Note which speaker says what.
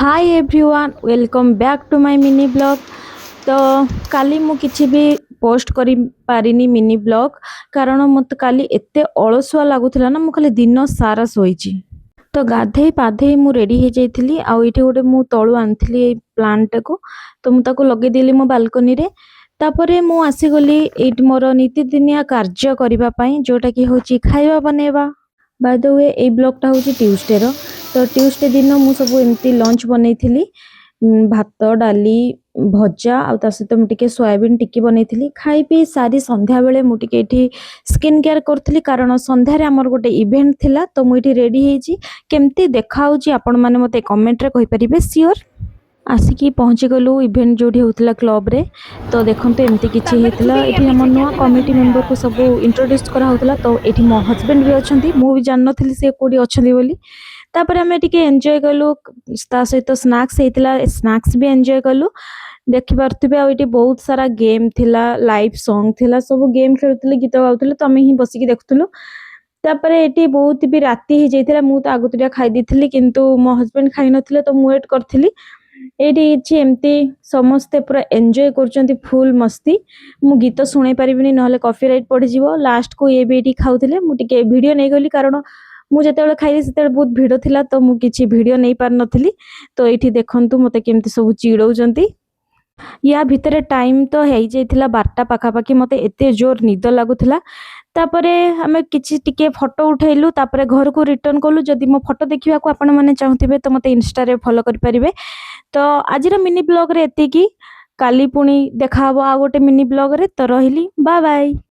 Speaker 1: Hi everyone welcome back to my mini blog. तो काली मु किछि भी पोस्ट करि पारिनी मिनी ब्लॉग कारण मत काली एते अलसुआ लागुथिला ना, मु खाली दिन सारा सोईची। तो गाधे पाधे मु रेडी हो जाइथिली आ इठी गोटे मु तळु आनथिली ए प्लांट को। तो मु ताको लगे देली मो बालकनी रे। तापरे मु आसी गली एट मोर नीतिदिनिया कार्य करिबा पई जोटा कि होची खाइबा बनेबा। बाय द वे ए ब्लॉगटा होची ट्यूसडे रो। तो ट्यूसडे दिन मु सब एमती लंच बनैथिली, भात डाली भजा आ ता सहित मु टिके सोयाबीन टिक्की बनैथिली। खाई पी सारी संध्या बेले मु टिके एठी स्किन केयर करथिली कारण संध्या रे हमर गोटे इवेंट थिला। तो मु एठी रेडी हेची, केमती देखा होची आपण माने मते कमेंट रे कहि परिबे सियोर। आसिकी पहुँची गलु इवेंट जोड़ी होता क्लब रे। तो देखते एमती किसी होता ये आम नुआ कमिटी मेंबर को सब इंट्रोड्यूस करा होता। तो ये मो हजबैंड भी अच्छा, मुझे जान नी सी कौटी अच्छा बोली। तापर आम टे एंजॉय कलु, सहित स्नाक्स होता, स्नाक्स भी एंजॉय कलु। देखिपे आईटी बहुत सारा गेम थिला, लाइव सॉन्ग थिला, सब गेम खेलुले गीत गाउले। तो आम ही बसिक देखुलु। तापर ये बहुत भी राति हो जाता, मुझे आगुतिया खाई दी किंतु मो हजबैंड खाई नथिले तो मु वेट करथिली। एटी एमती समस्ते पूरा एंजॉय करचंती फुल मस्ती। मु गीत सुने पारिबिनी नहले कॉपीराइट पड़ जिवो। लास्ट को ये भी एटी खाउथिले, मु टिके वीडियो नै गली कारण मु जेतेबेले खाइली सेतेबेले बहुत भिड़ थिला। तो मु किछि वीडियो नै पार नथिली। तो एठी देखंतु मते केमती सब चिड़ौचंती। या भितरे टाइम तो हो जाइथिला 12टा पाखापाखि। मते एते जोर निद लागुथिला। तापरे हमें किछि टिके फोटो उठैलु, तापरे घर को रिटर्न कलु। जदि मो फोटो देखिबा को आपण माने चाहथिबे तो मते इंस्टा रे फॉलो करि परिबे। तो आजिर मिनी ब्लॉग रे एतिकी। काली पुणी देखा हबो आ गोटे मिनी ब्लॉग रे। तो रहिली, बाय बाय।